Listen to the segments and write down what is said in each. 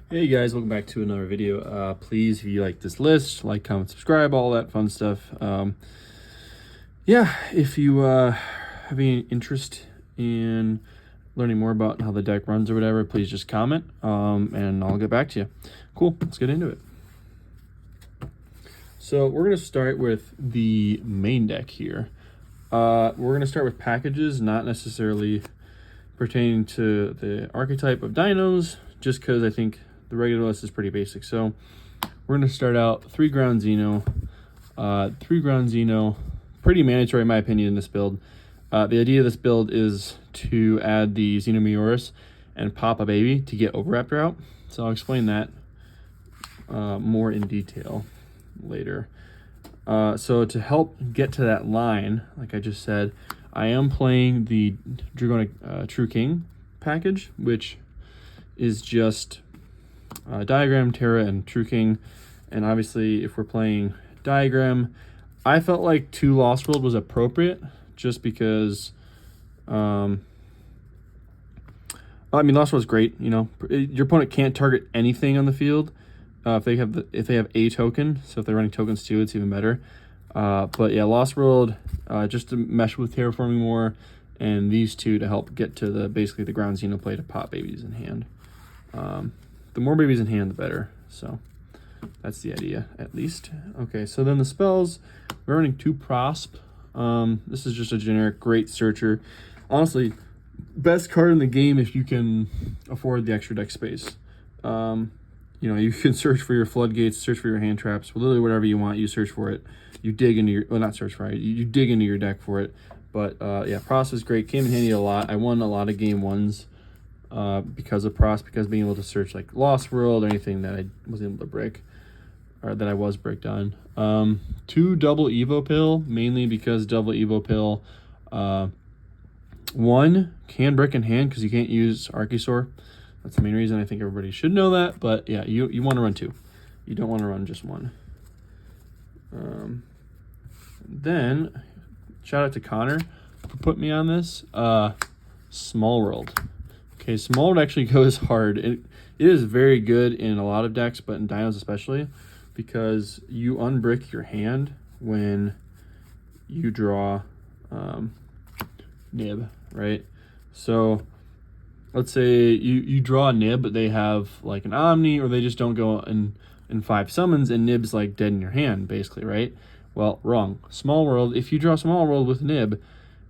Hey guys, welcome back to another video. Please, if you like this list, like, comment, subscribe, all that fun stuff. Yeah, if you have any interest in learning more about how the deck runs or whatever, please just comment, and I'll get back to you. Cool, let's get into it. So we're going to start with the main deck here. We're going to start with packages, not necessarily pertaining to the archetype of dinos, just because I think the regular list is pretty basic. So we're going to start out 3 ground Dino. 3 ground Dino, pretty mandatory in my opinion in this build. The idea of this build is to add the Xenomioris and pop a baby to get Overraptor out. So I'll explain that more in detail later. So to help get to that line, like I just said, I am playing the Dragonic True King package, which is just Diagram, Terra, and True King. And obviously, if we're playing Diagram, I felt like 2 Lost World was appropriate, just because, I mean, Lost World's great. You know, your opponent can't target anything on the field if they have a token. So if they're running tokens too, it's even better. But yeah, Lost World, just to mesh with terraforming more, and these 2 to help get to basically the ground Xeno play to pop babies in hand. The more babies in hand, the better. So that's the idea, at least. Okay, so then the spells, we're running 2 prosp. This is just a generic great searcher. Honestly, best card in the game if you can afford the extra deck space. You know, you can search for your floodgates, search for your hand traps, literally whatever you want, you search for it. You dig into your, well, not search for it, you dig into your deck for it. But yeah, prosp is great, came in handy a lot. I won a lot of game 1s because of prosp, because being able to search like Lost World or anything that I was able to break, or that I was bricked on. 2 double Evo Pill, mainly because double Evo Pill, 1 can brick in hand because you can't use Archosaur. That's the main reason. I think everybody should know that, but yeah, you want to run 2. You don't want to run just 1. Then, shout out to Connor for putting me on this. Small World. Okay, Small World actually goes hard. It is very good in a lot of decks, but in Dinos especially, because you unbrick your hand when you draw Nib, right? So let's say you draw a Nib, but they have like an Omni, or they just don't go in 5 summons, and Nib's like dead in your hand, basically, right? Well, wrong. Small World, if you draw Small World with Nib,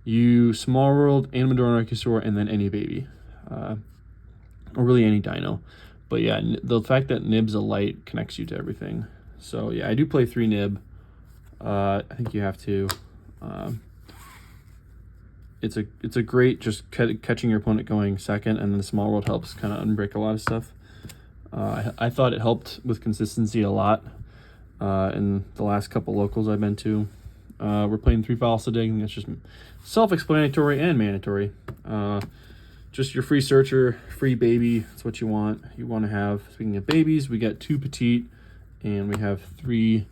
you Small World, Animador, Archosaur, and then any baby. Or really any dino. But yeah, the fact that Nib's a light connects you to everything. So yeah, I do play 3 Nib. I think you have to. It's a great just catching your opponent going second, and then the Small World helps kind of unbreak a lot of stuff. I thought it helped with consistency a lot in the last couple locals I've been to. We're playing 3 Fossil Digging. It's just self-explanatory and mandatory. Just your free searcher, free baby. That's what you want. You want to have, speaking of babies, we got 2 petite, and we have 3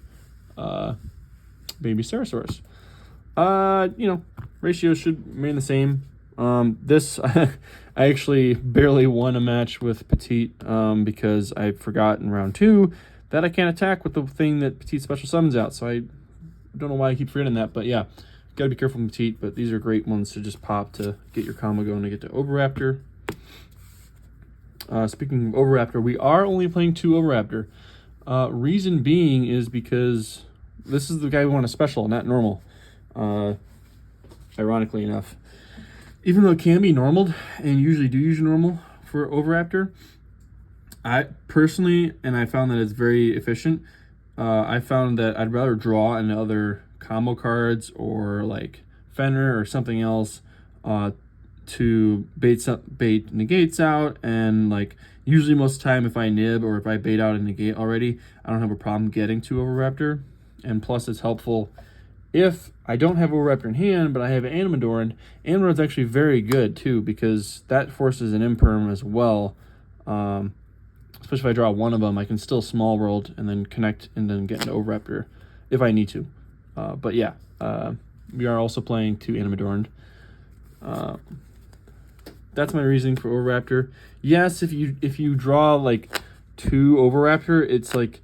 baby Cerosaurus. You know, ratios should remain the same. This, I actually barely won a match with petite because I forgot in round 2 that I can't attack with the thing that petite special summons out. So I don't know why I keep forgetting that, but yeah. Gotta be careful with petite, but these are great ones to just pop to get your combo going to get to Overraptor. Speaking of Overraptor, we are only playing 2 Overraptor. Reason being is because this is the guy we want to special, not normal. Ironically enough. Even though it can be normaled, and usually do use normal for Overraptor, I personally, and I found that it's very efficient, I found that I'd rather draw another combo cards or like Fenrir or something else to bait negates out, and like usually most of the time if I nib or if I bait out a negate already, I don't have a problem getting to Overraptor. And plus it's helpful if I don't have Overraptor in hand but I have Animador, and Animador's actually very good too because that forces an imperm as well. Especially if I draw one of them, I can still Small World and then connect and then get into Overraptor if I need to. But yeah, we are also playing 2 Animadorn. That's my reasoning for Overraptor. Yes, if you draw like 2 Overraptor, it's like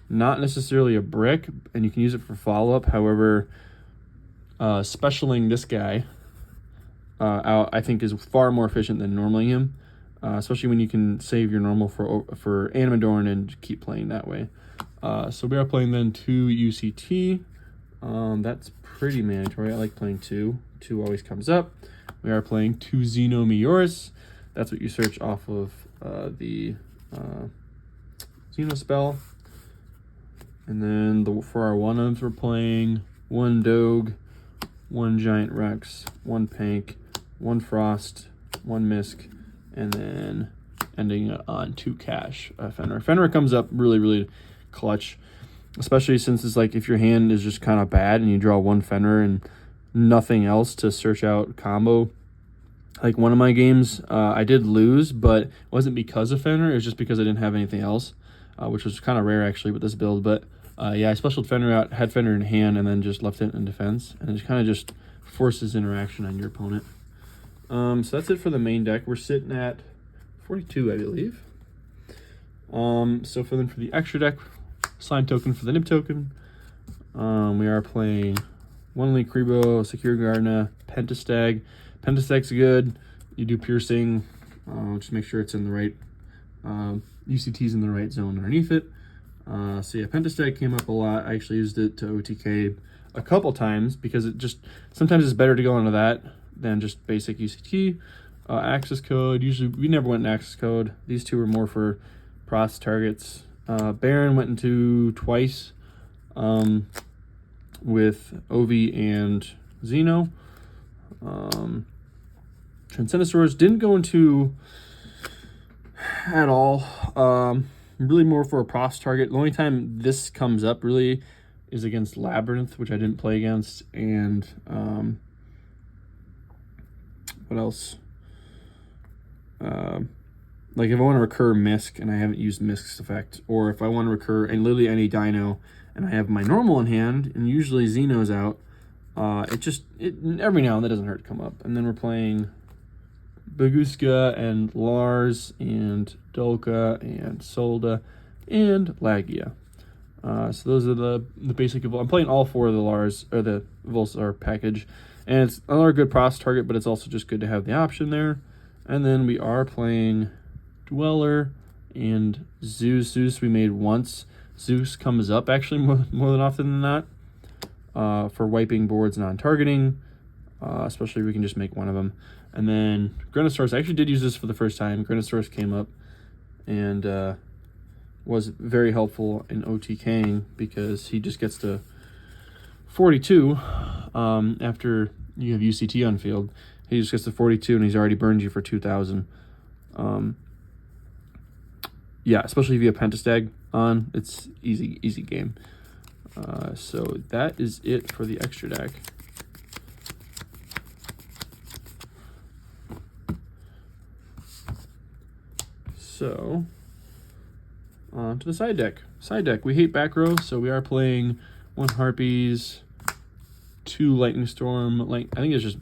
not necessarily a brick, and you can use it for follow-up. However, specialing this guy out, I think, is far more efficient than normaling him, especially when you can save your normal for Animadorn and keep playing that way. So we are playing then 2 UCT. That's pretty mandatory. I like playing 2. 2 always comes up. We are playing 2 Xeno Meoris. That's what you search off of the Xeno spell. And then for our one-ofs, we're playing 1 Doge, 1 Giant Rex, 1 Pank, 1 Frost, 1 Misk, and then ending on 2 Cash Fenrir. Fenrir comes up really, really clutch, especially since it's like if your hand is just kind of bad and you draw 1 Fenrir and nothing else to search out combo. Like one of my games, I did lose, but it wasn't because of Fenrir. It was just because I didn't have anything else, which was kind of rare actually with this build. But yeah, I specialed Fenrir out, had Fenrir in hand, and then just left it in defense. And it kind of just forces interaction on your opponent. So that's it for the main deck. We're sitting at 42, I believe. So for the extra deck, slime token for the nib token. We are playing 1 Elite Kribo, Secure Gardener, Pentastag. Pentastag's good. You do piercing. Just make sure it's in the right UCT's in the right zone underneath it. So yeah, Pentastag came up a lot. I actually used it to OTK a couple times because it just sometimes it's better to go into that than just basic UCT. Access code. Usually we never went in access code. These 2 were more for prosp targets. Baron went into twice with Ovi and Xeno. Transcendentsaurus didn't go into at all. Really more for a prosp target. The only time this comes up really is against Labyrinth, which I didn't play against, and what else? Like if I want to recur Misk and I haven't used Misk's effect, or if I want to recur and literally any Dino and I have my normal in hand and usually Xeno's out, it every now and then doesn't hurt to come up. And then we're playing Baguska and Lars and Dolka and Solda and Lagia. So those are the basic. I'm playing all 4 of the Lars or the Volsar package, and it's another good prosp target, but it's also just good to have the option there. And then we are playing Dweller and Zeus. Zeus we made once. Zeus comes up actually more than often than not for wiping boards non-targeting, especially if we can just make one of them. And then Grenosaurus, I actually did use this for the first time. Grenosaurus came up and was very helpful in OTKing because he just gets to 42 after you have UCT on field. He just gets to 42 and he's already burned you for 2,000. Yeah, especially if you have Pentastag on, it's easy game. So that is it for the extra deck. So, on to the side deck. Side deck, we hate back row, so we are playing 1 Harpies, 2 Lightning Storm. I think it's just,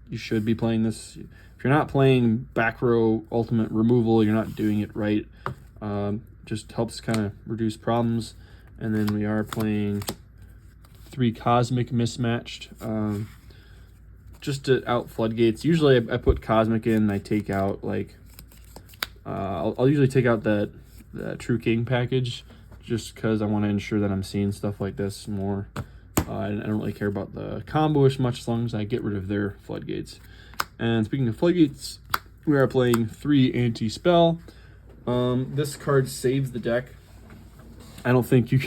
you should be playing this. If you're not playing back row ultimate removal, you're not doing it right. Just helps kind of reduce problems. And then we are playing 3 Cosmic Mismatched, just to out floodgates. Usually I put Cosmic in and I take out like, I'll usually take out the True King package just because I want to ensure that I'm seeing stuff like this more. I don't really care about the combo as much as long as I get rid of their floodgates. And speaking of floodgates, we are playing 3 Anti-Spell. This card saves the deck. I don't think you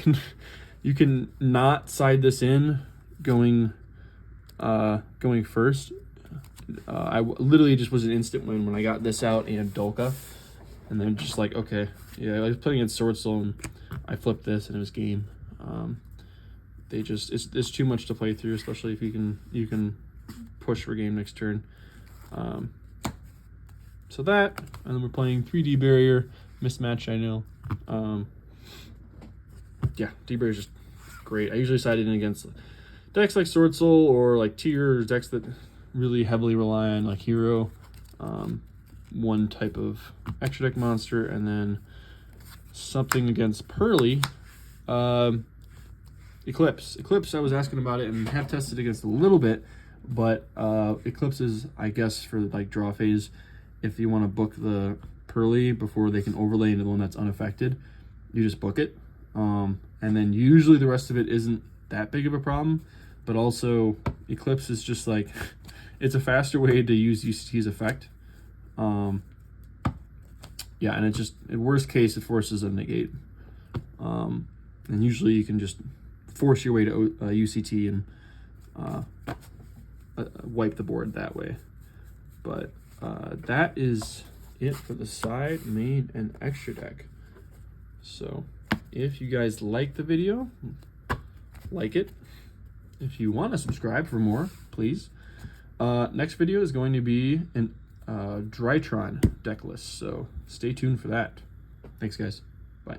can not side this in going first. I literally just was an instant win when I got this out and Dolka. And then just like, okay, yeah, I was playing against Sword Soul and I flipped this and it was game. They just it's too much to play through, especially if you can push for game next turn. So that, and then we're playing 3D Barrier Mismatch. I know. Yeah, D-Barrier is just great. I usually side it in against decks like Sword Soul or like tier decks that really heavily rely on like hero. One type of extra deck monster, and then something against Pearly. Eclipse. I was asking about it and have tested against a little bit, but Eclipse is, I guess, for like draw phase. If you want to book the Pearly before they can overlay into the one that's unaffected, you just book it. And then usually the rest of it isn't that big of a problem, but also Eclipse is just like, it's a faster way to use UCT's effect. Yeah, and it just, in worst case, it forces a negate. And usually you can just force your way to UCT and wipe the board that way. But that is it for the side, main, and extra deck. So if you guys like the video, like it. If you want to subscribe for more, please. Next video is going to be an Drytron deck list, so stay tuned for that. Thanks, guys. Bye.